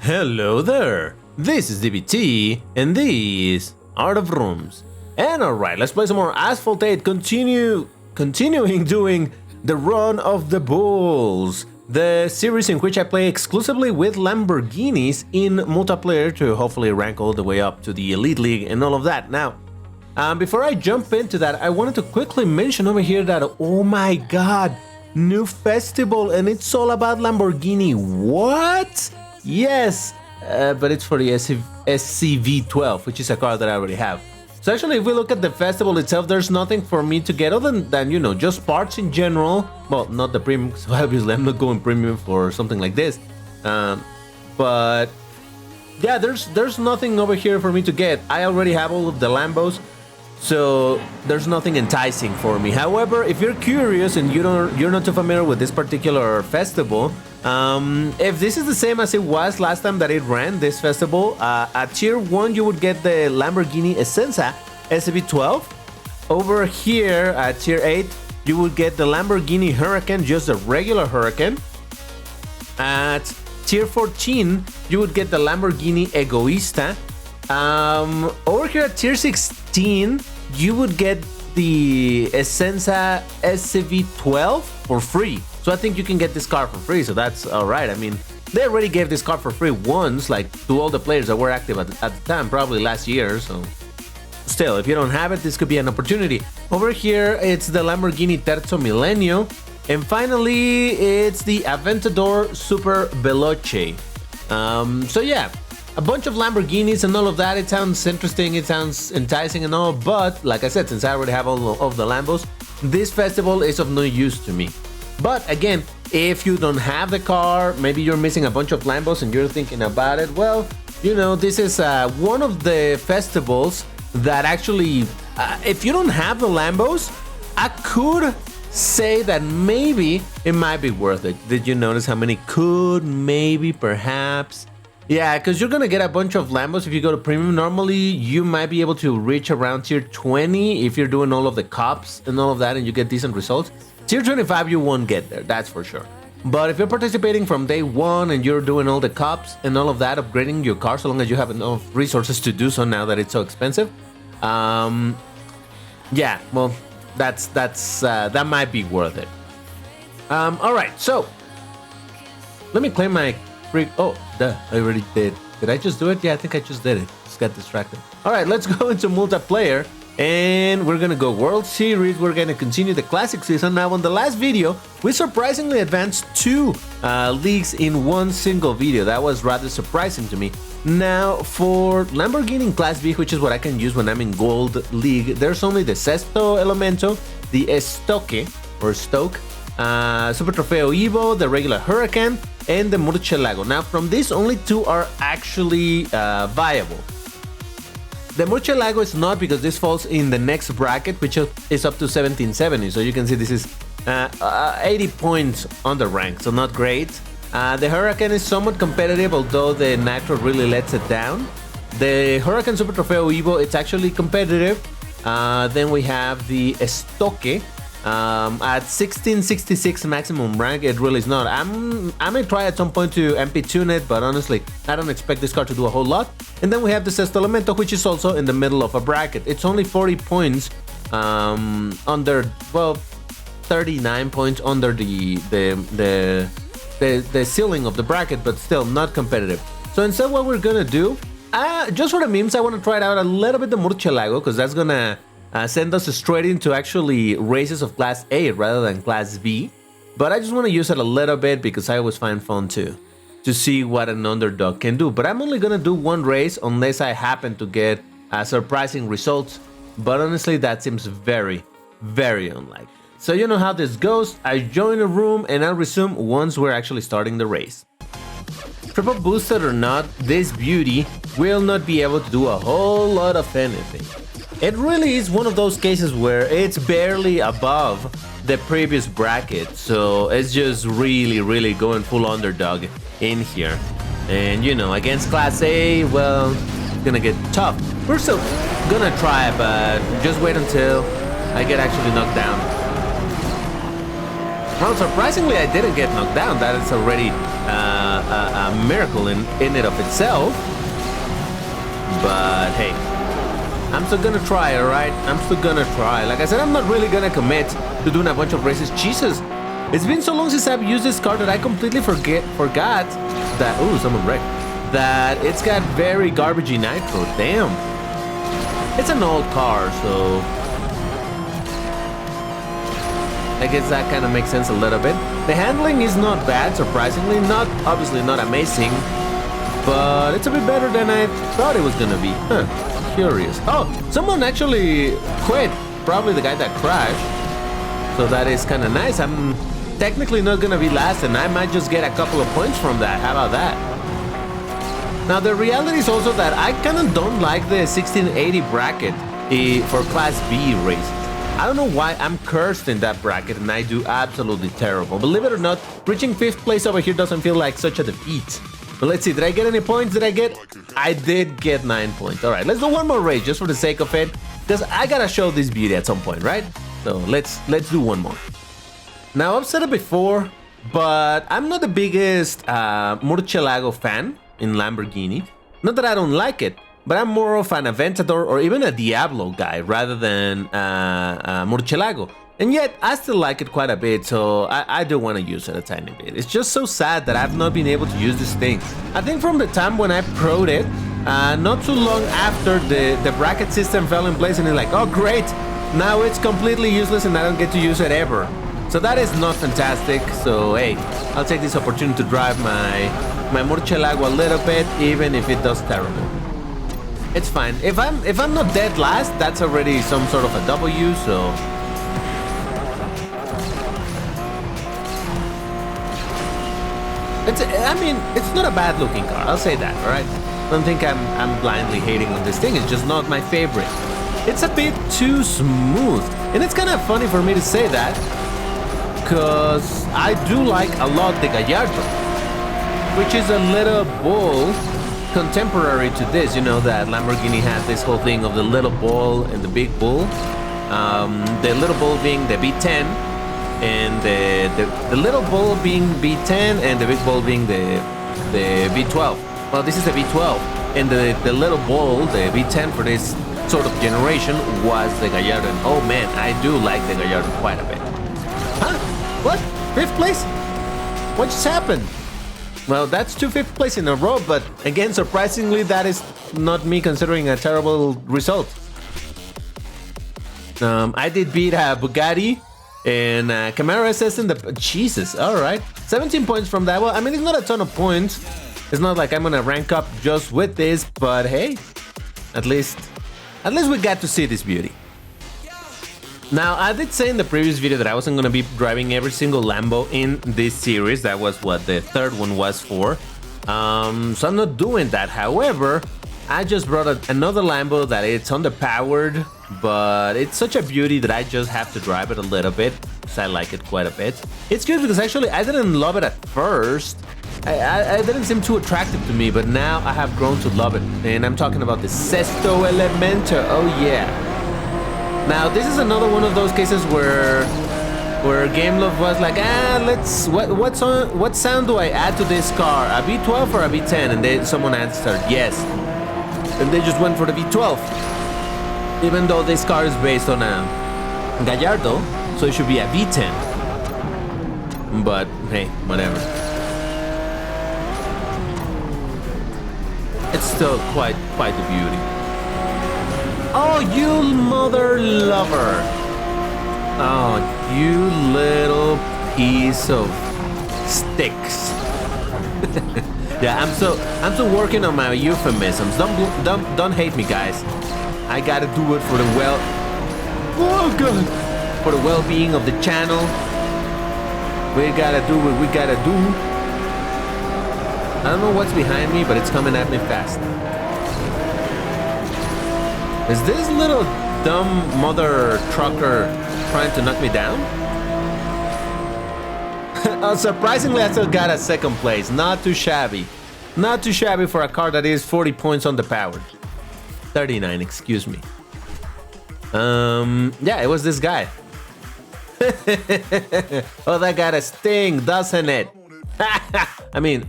Hello there, this is DBT, and these are the rooms. And alright, let's play some more Asphalt 8, continuing doing the Run of the Bulls, the series in which I play exclusively with Lamborghinis in multiplayer to hopefully rank all the way up to the Elite League and all of that. Now, before I jump into that, I wanted to quickly mention over here that, oh my god, new festival, and it's all about Lamborghini. What? Yes, but it's for the SCV12, which is a car that I already have. So actually, if we look at the festival itself, there's nothing for me to get other than, you know, just parts in general. Well, not the premium, so obviously I'm not going premium for something like this. But yeah, there's nothing over here for me to get. I already have all of the Lambos, so there's nothing enticing for me. However, if you're curious and you're not too familiar with this particular festival, if this is the same as it was last time that it ran this festival, at tier 1 you would get the Lamborghini Essenza SV12. Over here at tier 8 you would get the Lamborghini Huracan, just a regular Huracan. At tier 14 you would get the Lamborghini Egoista. Over here at tier 16 you would get the Essenza SV12 for free. So I think you can get this car for free, so that's alright. I mean, they already gave this car for free once, like to all the players that were active at the time, probably last year, so still, if you don't have it, this could be an opportunity. Over here, it's the Lamborghini Terzo Millennio, and finally, it's the Aventador Super Veloce. So yeah, a bunch of Lamborghinis and all of that. It sounds interesting, it sounds enticing and all, but like I said, since I already have all of the Lambos, this festival is of no use to me. But again, if you don't have the car, maybe you're missing a bunch of Lambos and you're thinking about it, well, you know, this is one of the festivals that actually, if you don't have the Lambos, I could say that maybe it might be worth it. Did you notice how many could, maybe, perhaps? Yeah, because you're gonna get a bunch of Lambos if you go to premium. Normally, you might be able to reach around tier 20 if you're doing all of the cops and all of that and you get decent results. Tier 25 you won't get there, that's for sure. But if you're participating from day 1 and you're doing all the cops and all of that, upgrading your car, so long as you have enough resources to do so now that it's so expensive, yeah, well, that might be worth it. Alright, so let me claim my free. Oh, duh, I already did. Did I just do it? Yeah, I think I just did it. Just got distracted. Alright, let's go into multiplayer. And we're gonna go World Series. We're gonna continue the Classic season. Now, on the last video, we surprisingly advanced 2 leagues in one single video. That was rather surprising to me. Now, for Lamborghini Class B, which is what I can use when I'm in Gold League, there's only the Sesto Elemento, the Stoke, Super Trofeo Evo, the regular Huracan, and the Murcielago. Now, from these, only 2 are actually viable. The Murcielago is not, because this falls in the next bracket, which is up to 1770. So you can see this is 80 points on the rank, so not great. The Huracan is somewhat competitive, although the Nitro really lets it down. The Huracan Super Trofeo Evo, it's actually competitive. Then we have the Stoke. At 1666 maximum rank, it really is not. I may try at some point to MP tune it, but honestly, I don't expect this car to do a whole lot. And then we have the Sesto Elemento, which is also in the middle of a bracket. It's only 40 points under, well, 39 points under the ceiling of the bracket, but still not competitive. So instead, what we're gonna do, just for the memes, I want to try it out a little bit the Murcielago, because that's gonna send us straight into actually races of Class A rather than Class B. But I just want to use it a little bit because I always find fun to see what an underdog can do. But I'm only going to do one race unless I happen to get surprising results. But honestly, that seems very, very unlikely. So you know how this goes. I join a room and I'll resume once we're actually starting the race. Triple boosted or not, this beauty will not be able to do a whole lot of anything. It really is one of those cases where it's barely above the previous bracket, so it's just really going full underdog in here. And you know, against Class A, well, it's gonna get tough. We're still gonna try, but just wait until I get actually knocked down. Well, surprisingly, I didn't get knocked down. That is already a miracle in it of itself. But hey, I'm still gonna try, alright? I'm still gonna try. Like I said, I'm not really gonna commit to doing a bunch of races. Jesus, it's been so long since I've used this car that I completely forgot that... Ooh, someone wrecked. That it's got very garbagey nitro. Damn. It's an old car, so... I guess that kind of makes sense a little bit. The handling is not bad, surprisingly. Obviously not amazing, but it's a bit better than I thought it was gonna be. Huh. Curious. Oh, someone actually quit. Probably the guy that crashed. So that is kind of nice. I'm technically not gonna be last, and I might just get a couple of points from that. How about that? Now the reality is also that I kind of don't like the 1680 bracket for Class B races. I don't know why I'm cursed in that bracket and I do absolutely terrible. Believe it or not, reaching 5th place over here doesn't feel like such a defeat. But let's see, did I get any points? I did get 9 points. All right, let's do one more race just for the sake of it, because I gotta show this beauty at some point, right? So let's do one more. Now, I've said it before, but I'm not the biggest Murcielago fan in Lamborghini. Not that I don't like it, but I'm more of an Aventador or even a Diablo guy rather than Murcielago. And yet, I still like it quite a bit, so I do want to use it a tiny bit. It's just so sad that I've not been able to use this thing. I think from the time when I pro'd it, not too long after the bracket system fell in place, and it's like, oh great, now it's completely useless and I don't get to use it ever. So that is not fantastic, so hey, I'll take this opportunity to drive my Murcielago a little bit, even if it does terrible. It's fine. If I'm not dead last, that's already some sort of a W, so... it's not a bad looking car, I'll say that, alright? Don't think I'm blindly hating on this thing, it's just not my favorite. It's a bit too smooth, and it's kind of funny for me to say that, because I do like a lot the Gallardo, which is a little bull contemporary to this. You know that Lamborghini has this whole thing of the little bull and the big bull. The little bull being the B10, and the little bull being B10, and the big bull being the B12. Well, this is the B12, and the little bull, the B10 for this sort of generation, was the Gallardo. And oh man, I do like the Gallardo quite a bit. Huh? What? 5th place? What just happened? Well, that's 2 5th place in a row, but again, surprisingly, that is not me considering a terrible result. I did beat a Bugatti and Camaro SS in the... Jesus, alright. 17 points from that. Well, I mean, it's not a ton of points. It's not like I'm gonna rank up just with this, but hey, at least we got to see this beauty. Now, I did say in the previous video that I wasn't going to be driving every single Lambo in this series. That was what the 3rd one was for. So I'm not doing that. However, I just brought another Lambo that it's underpowered, but it's such a beauty that I just have to drive it a little bit, because I like it quite a bit. It's good because actually I didn't love it at first. I didn't seem too attractive to me, but now I have grown to love it. And I'm talking about the Sesto Elemento. Oh yeah. Now, this is another one of those cases where Game Love was like, what sound do I add to this car? A V12 or a V10? And then someone answered yes. And they just went for the V12. Even though this car is based on a Gallardo, so it should be a V10. But hey, whatever. It's still quite the beauty. Oh, you mother lover. Oh, you little piece of sticks. Yeah, I'm still working on my euphemisms. Don't hate me, guys. I gotta do it for the for the well-being of the channel. We gotta do what we gotta do. I don't know what's behind me, but it's coming at me fast. Is this little dumb mother trucker trying to knock me down? Surprisingly, I still got a 2nd place. Not too shabby. Not too shabby for a car that is 40 points underpowered. 39, excuse me. Yeah, it was this guy. Oh, that got a sting, doesn't it? I mean,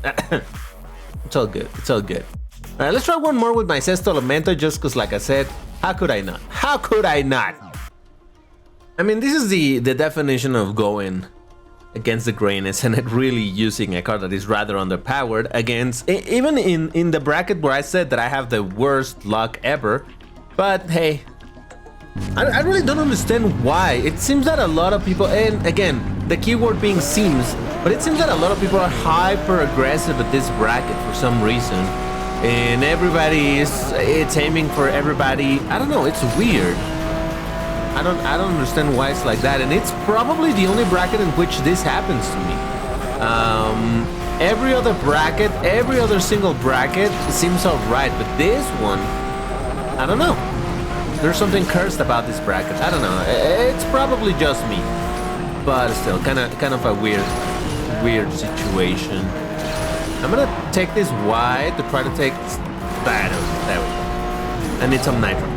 It's all good. It's all good. All right, let's try one more with my Sesto Elemento, just because, like I said, how could I not? How could I not? I mean, this is the definition of going against the grain, isn't it? Really using a car that is rather underpowered against, even in the bracket where I said that I have the worst luck ever. But hey, I really don't understand why. It seems that a lot of people, and again, the keyword being seems, but it seems that a lot of people are hyper aggressive at this bracket for some reason. And everybody it's aiming for everybody. I don't know, it's weird. I don't understand why it's like that, and it's probably the only bracket in which this happens to me. Every other bracket, every other single bracket seems alright, but this one, I don't know. There's something cursed about this bracket. I don't know. It's probably just me, but still, kind of a weird situation. I'm gonna take this wide to try to take that. There we go. I need some nitro.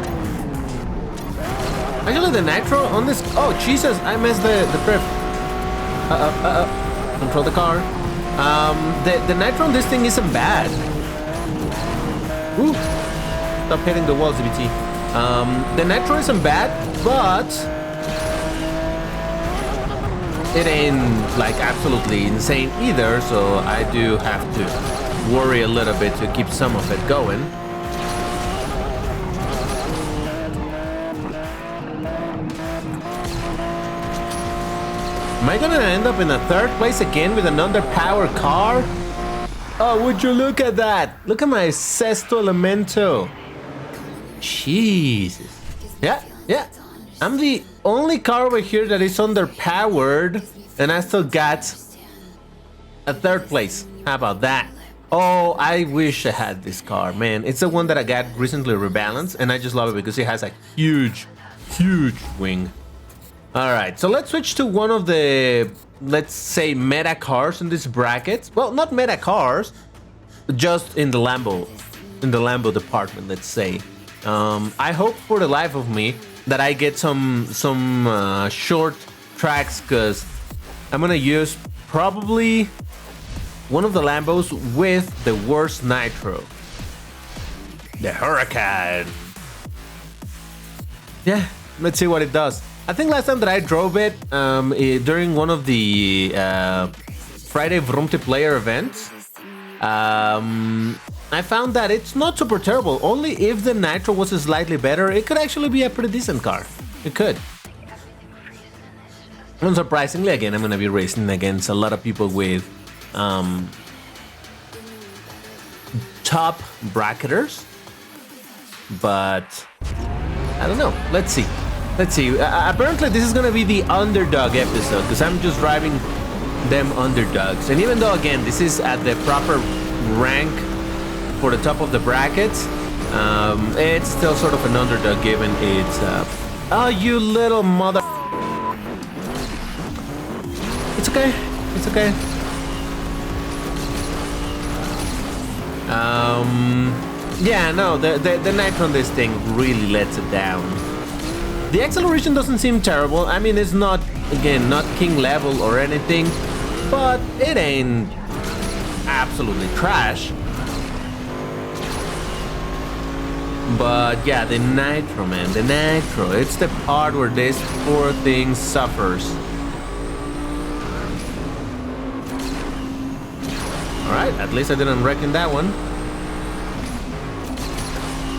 Actually, the nitro on this... Oh, Jesus, I missed the drift. Control the car. The nitro on this thing isn't bad. Ooh. Stop hitting the walls, DBT. The nitro isn't bad, but... it ain't, like, absolutely insane either, so I do have to worry a little bit to keep some of it going. Am I gonna end up in a third place again with an underpowered car? Oh, would you look at that? Look at my Sesto Elemento. Jesus. Yeah. I'm the only car over here that is underpowered, and I still got a third place. How about that? Oh, I wish I had this car, man. It's the one that I got recently rebalanced, and I just love it because it has a huge wing. All right, so let's switch to one of the, let's say, meta cars in this bracket. Well, not meta cars, just in the Lambo department, let's say. I hope for the life of me that I get some short tracks, because I'm gonna use probably one of the Lambos with the worst nitro, the Huracan. Yeah, let's see what it does. I think last time that I drove it, during one of the Friday Vroom Player events, I found that it's not super terrible. Only if the nitro was slightly better, it could actually be a pretty decent car. It could. Unsurprisingly, again, I'm going to be racing against a lot of people with top bracketers. But I don't know. Let's see. Apparently, this is going to be the underdog episode, because I'm just driving them underdogs. And even though, again, this is at the proper rank for the top of the brackets, it's still sort of an underdog given it's... oh, you little mother... It's okay. Yeah, no, the nitro on this thing really lets it down. The acceleration doesn't seem terrible. I mean, it's not, again, not king level or anything, but it ain't absolutely trash. But yeah, the nitro, man, the nitro, it's the part where this poor thing suffers. Alright, at least I didn't wreck in that one.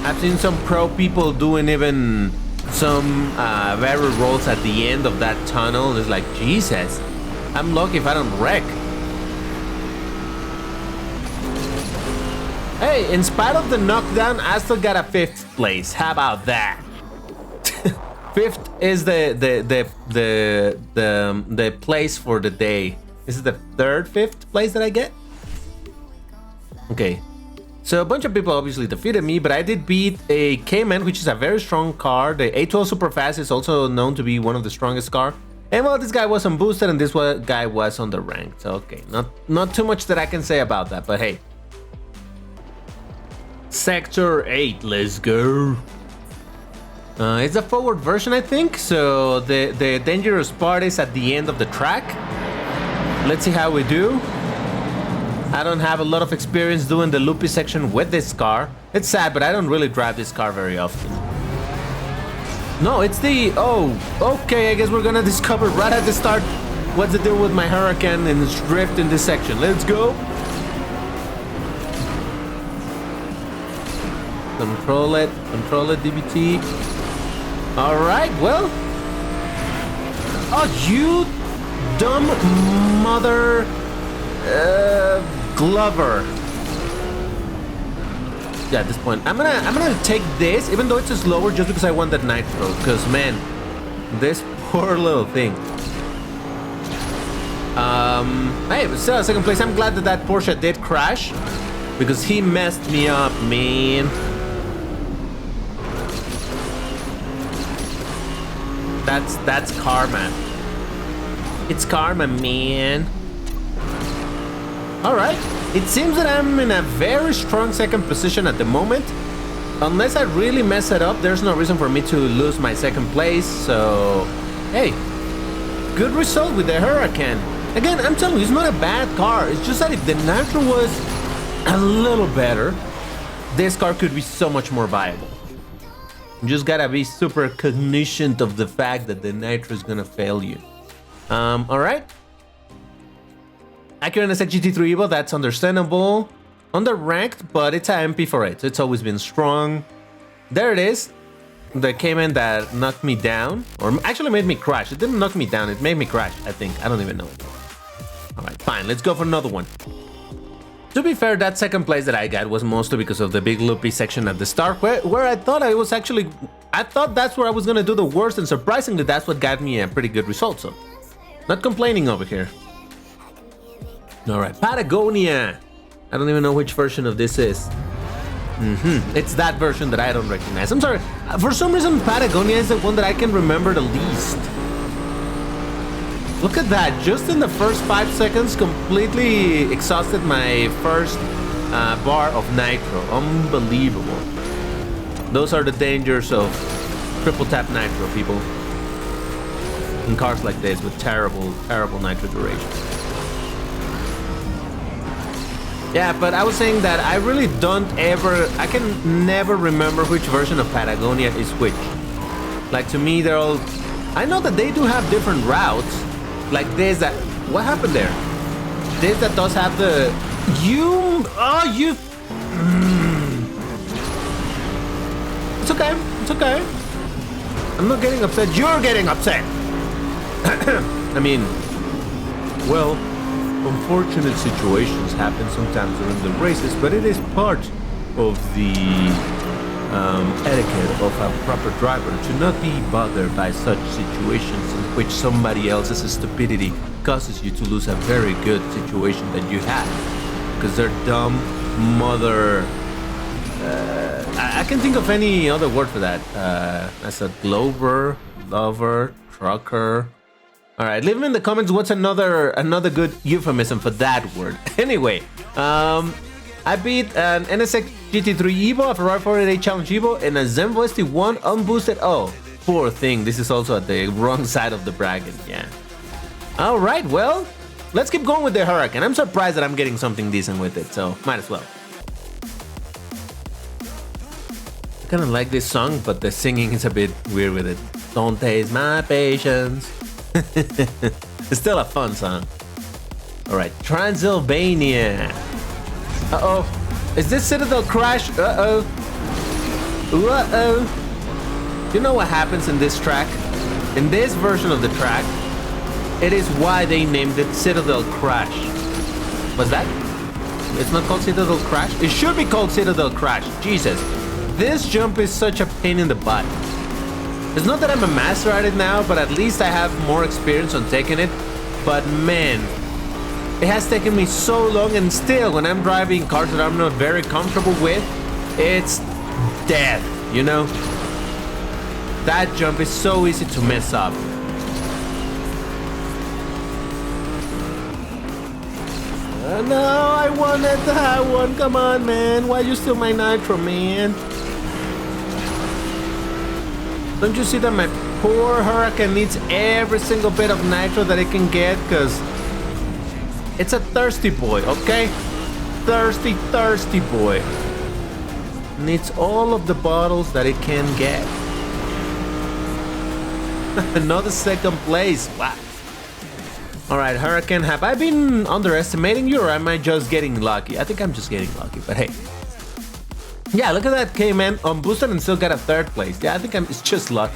I've seen some pro people doing even some barrel rolls at the end of that tunnel. It's like, Jesus, I'm lucky if I don't wreck. Hey, in spite of the knockdown, I still got a 5th place. How about that? 5th is the place for the day. This is the 5th place that I get? Okay. So a bunch of people obviously defeated me, but I did beat a Cayman, which is a very strong car. The A12 Superfast is also known to be one of the strongest car. And well, this guy was unboosted and this guy was on the rank. So okay, not too much that I can say about that, but hey. Sector 8, let's go. It's a forward version, I think. So the dangerous part is at the end of the track. Let's see how we do. I don't have a lot of experience doing the loopy section with this car. It's sad, but I don't really drive this car very often. No, it's the... Oh, okay, I guess we're gonna discover right at the start what's the deal with my Huracan and its drift in this section. Let's go. Control it, DBT. Alright, well. Oh, you dumb mother... Glover. Yeah, at this point, I'm gonna take this, even though it's slower, just because I want that nitro. Because man, this poor little thing. Hey, but still second place. I'm glad that that Porsche did crash, because he messed me up, man. That's karma. It's karma, man. Alright, it seems that I'm in a very strong second position at the moment. Unless I really mess it up, there's no reason for me to lose my second place, so... Hey, good result with the Huracan. Again, I'm telling you, it's not a bad car. It's just that if the nitro was a little better, this car could be so much more viable. You just gotta be super cognizant of the fact that the nitro is gonna fail you. Alright. Acura NSX GT3 Evo, that's understandable. Underranked, but it's a MP48, so it's always been strong. There it is. The Cayman that knocked me down, or actually made me crash. It didn't knock me down, it made me crash, I think. I don't even know. Alright, fine, let's go for another one. To be fair, that second place that I got was mostly because of the big loopy section at the start, where I thought I was actually... I thought that's where I was gonna do the worst, and surprisingly, that's what got me a pretty good result, so... Not complaining over here. Alright, Patagonia. I don't even know which version of this is. It's that version that I don't recognize. I'm sorry, for some reason Patagonia is the one that I can remember the least. Look at that, just in the first 5 seconds completely exhausted my first bar of nitro. Unbelievable. Those are the dangers of triple tap nitro, people. In cars like this with terrible, terrible nitro duration. Yeah, but I was saying that I really I can never remember which version of Patagonia is which. Like, to me, they're all... I know that they do have different routes. Like this that... What happened there? This that does have the... It's okay, it's okay. I'm not getting upset, you're getting upset! I mean... Well... Unfortunate situations happen sometimes during the races, but it is part of the etiquette of a proper driver to not be bothered by such situations in which somebody else's stupidity causes you to lose a very good situation that you had. Because they're dumb mother... I can't think of any other word for that. As a Glover, lover, trucker... Alright, leave in the comments what's another good euphemism for that word. Anyway, I beat an NSX GT3 Evo, a Ferrari 488 Challenge Evo, and a Zenvo ST1 unboosted. Oh, poor thing. This is also at the wrong side of the bracket, yeah. Alright, well, let's keep going with the Huracan. I'm surprised that I'm getting something decent with it, so might as well. I kind of like this song, but the singing is a bit weird with it. Don't taste my patience. It's still a fun song. Alright, Transylvania. Uh-oh. Is this Citadel Crash? Uh-oh. Uh-oh. You know what happens in this track? In this version of the track, it is why they named it Citadel Crash. What's that? It's not called Citadel Crash? It should be called Citadel Crash. Jesus. This jump is such a pain in the butt. It's not that I'm a master at it now, but at least I have more experience on taking it. But man, it has taken me so long, and still when I'm driving cars that I'm not very comfortable with, it's death, you know? That jump is so easy to mess up. No, I wanted the high one. Come on, man. Why you steal my nitro, man? Don't you see that my poor Huracan needs every single bit of nitro that it can get? Because it's a thirsty boy, okay? thirsty, thirsty boy. Needs all of the bottles that it can get. Another second place. Wow. Alright, Huracan, have I been underestimating you or am I just getting lucky? I think I'm just getting lucky, but hey. Yeah, look at that K-Man unboosted and still got a third place. Yeah, I think it's just luck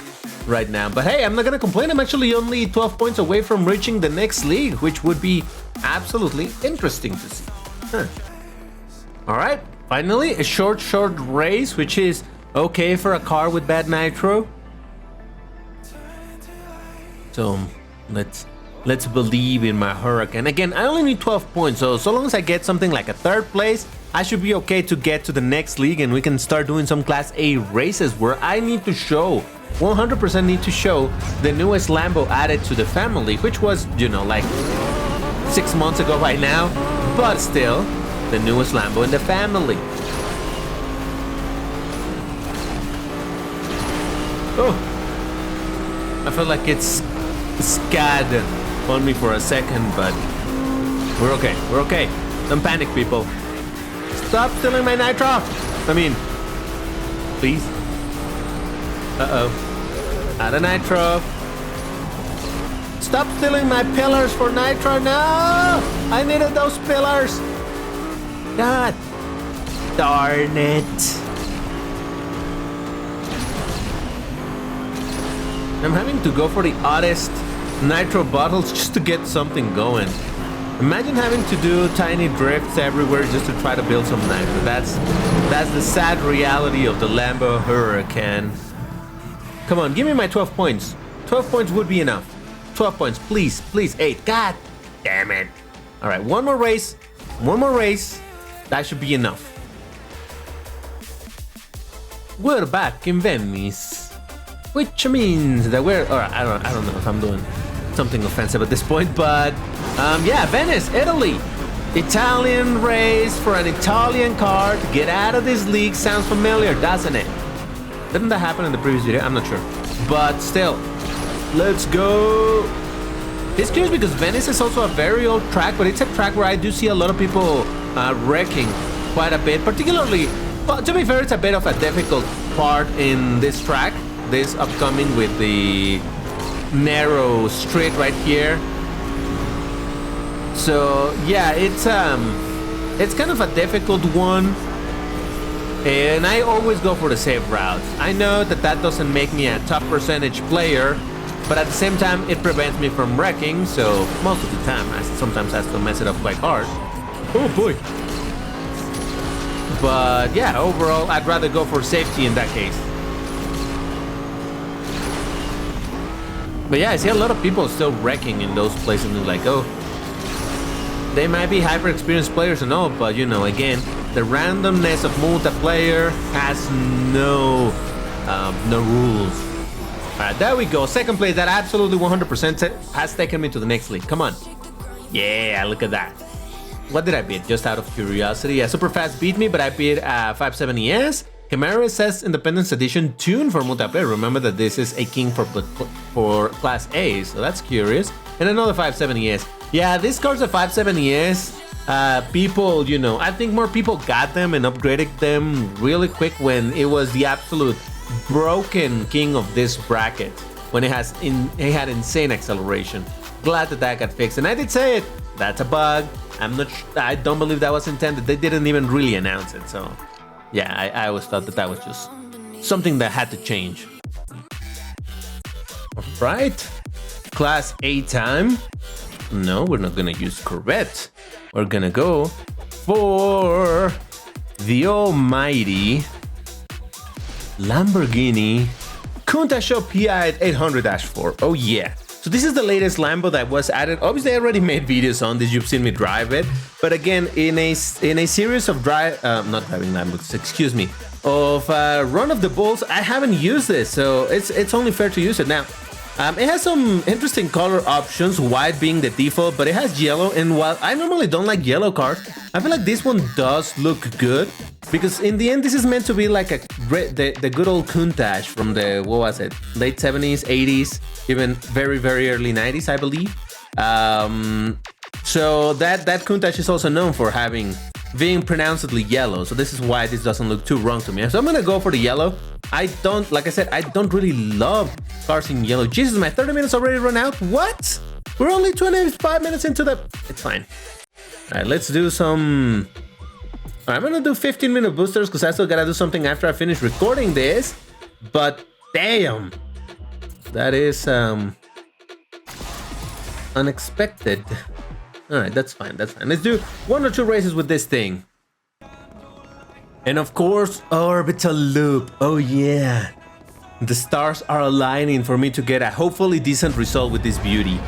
right now. But hey, I'm not gonna complain. I'm actually only 12 points away from reaching the next league, which would be absolutely interesting to see. Huh. Alright, finally, a short race, which is okay for a car with bad nitro. So, let's believe in my Huracan. Again, I only need 12 points, so long as I get something like a third place, I should be okay to get to the next league and we can start doing some Class A races where I need to show, 100% need to show the newest Lambo added to the family, which was, you know, like 6 months ago by now, but still, the newest Lambo in the family. Oh, I feel like it's scared on me for a second, but we're okay. We're okay. Don't panic, people. Stop stealing my nitro. I mean, please. Uh-oh. Out of nitro. Stop stealing my pillars for nitro. No! I needed those pillars. God darn it. I'm having to go for the oddest nitro bottles just to get something going. Imagine having to do tiny drifts everywhere just to try to build some nitro. That's the sad reality of the Lambo Huracan. Come on, give me my 12 points. 12 points would be enough. 12 points, please, please. 8. God damn it. All right, one more race. One more race. That should be enough. We're back in Venice. Which means that we're, or I don't know if I'm doing something offensive at this point, but yeah, Venice, Italy. Italian race for an Italian car to get out of this league sounds familiar, doesn't it? Didn't that happen in the previous video? I'm not sure, but still, let's go. It's curious because Venice is also a very old track, but it's a track where I do see a lot of people wrecking quite a bit, particularly, well, to be fair, it's a bit of a difficult part in this track. This upcoming with the narrow street right here. So yeah, it's kind of a difficult one, and I always go for the safe routes. I know that doesn't make me a top percentage player, but at the same time it prevents me from wrecking, so most of the time I sometimes have to mess it up quite hard. Oh boy. But yeah, overall I'd rather go for safety in that case. But yeah, I see a lot of people still wrecking in those places and like, oh, they might be hyper experienced players and all, but you know, again, the randomness of multiplayer has no rules. Alright, there we go. Second place, that absolutely 100% has taken me to the next league. Come on. Yeah, look at that. What did I beat? Just out of curiosity. Yeah, Superfast beat me, but I beat 570S. Camaro says Independence Edition tuned for multiplayer. Remember that this is a king for Class A, so that's curious. And another 570S. Yeah, these cars are 570S. People, you know, I think more people got them and upgraded them really quick when it was the absolute broken king of this bracket. When it had insane acceleration. Glad that got fixed. And I did say it. That's a bug. I don't believe that was intended. They didn't even really announce it, so. Yeah, I always thought that was just something that had to change. Alright, Class A time. No, we're not gonna use Corvette. We're gonna go for the almighty Lamborghini Countach p.2 Oh yeah. So this is the latest Lambo that was added. Obviously, I already made videos on this. You've seen me drive it. But again, in a series of not driving Lambos, excuse me, of Run of the Bulls, I haven't used this, so it's only fair to use it now. It has some interesting color options, white being the default, but it has yellow. And while I normally don't like yellow cars, I feel like this one does look good. Because in the end, this is meant to be like the good old Countach from the, what was it, late 70s, 80s, even very, very early 90s, I believe. So that Countach is also known for having being pronouncedly yellow. So this is why this doesn't look too wrong to me. So I'm gonna go for the yellow. I don't, like I said, I don't really love cars in yellow. Jesus, my 30 minutes already run out? What? We're only 25 minutes into the... It's fine. All right, let's do some... I'm gonna do 15-minute boosters because I still gotta do something after I finish recording this. But damn, that is unexpected. All right, that's fine. That's fine. Let's do 1 or 2 races with this thing. And of course, orbital loop. Oh yeah, the stars are aligning for me to get a hopefully decent result with this beauty.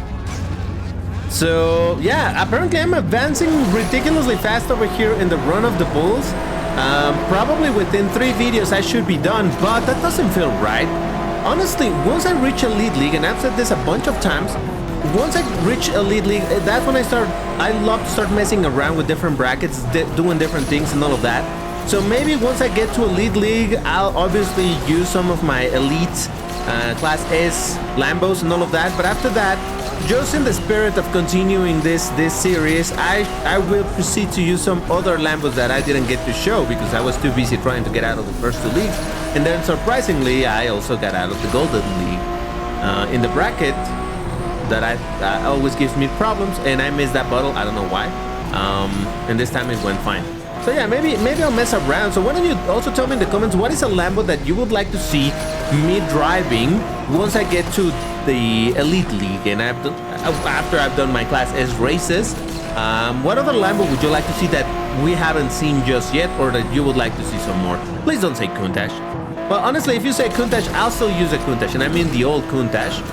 So yeah, apparently I'm advancing ridiculously fast over here in the run of the bulls. Probably within 3 videos I should be done, but that doesn't feel right. Honestly, once I reach Elite League, and I've said this a bunch of times, once I reach Elite League, that's when I love to start messing around with different brackets, doing different things and all of that. So maybe once I get to Elite League, I'll obviously use some of my Elite Class S Lambos and all of that, but after that, just in the spirit of continuing this series, I will proceed to use some other Lambos that I didn't get to show because I was too busy trying to get out of the first 2 leagues. And then surprisingly, I also got out of the Golden League in the bracket that always gives me problems, and I missed that bottle. I don't know why. And this time it went fine. So yeah, maybe I'll mess around. So why don't you also tell me in the comments what is a Lambo that you would like to see me driving once I get to the Elite League and after I've done my Class S races. What other Lambo would you like to see that we haven't seen just yet, or that you would like to see some more? Please don't say Countach. Well, honestly, if you say Countach, I'll still use a Countach, and I mean the old Countach.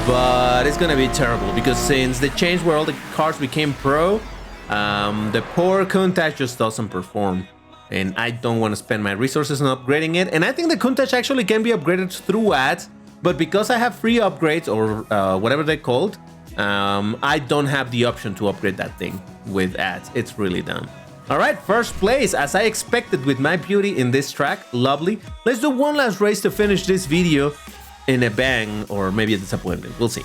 But it's gonna be terrible because since the change where all the cars became pro, the poor Countach just doesn't perform, and I don't want to spend my resources on upgrading it. And I think the Countach actually can be upgraded through ads, but because I have free upgrades or whatever they're called, I don't have the option to upgrade that thing with ads. It's really dumb. All right, first place as I expected with my beauty in this track. Lovely. Let's do one last race to finish this video in a bang, or maybe a disappointment. We'll see.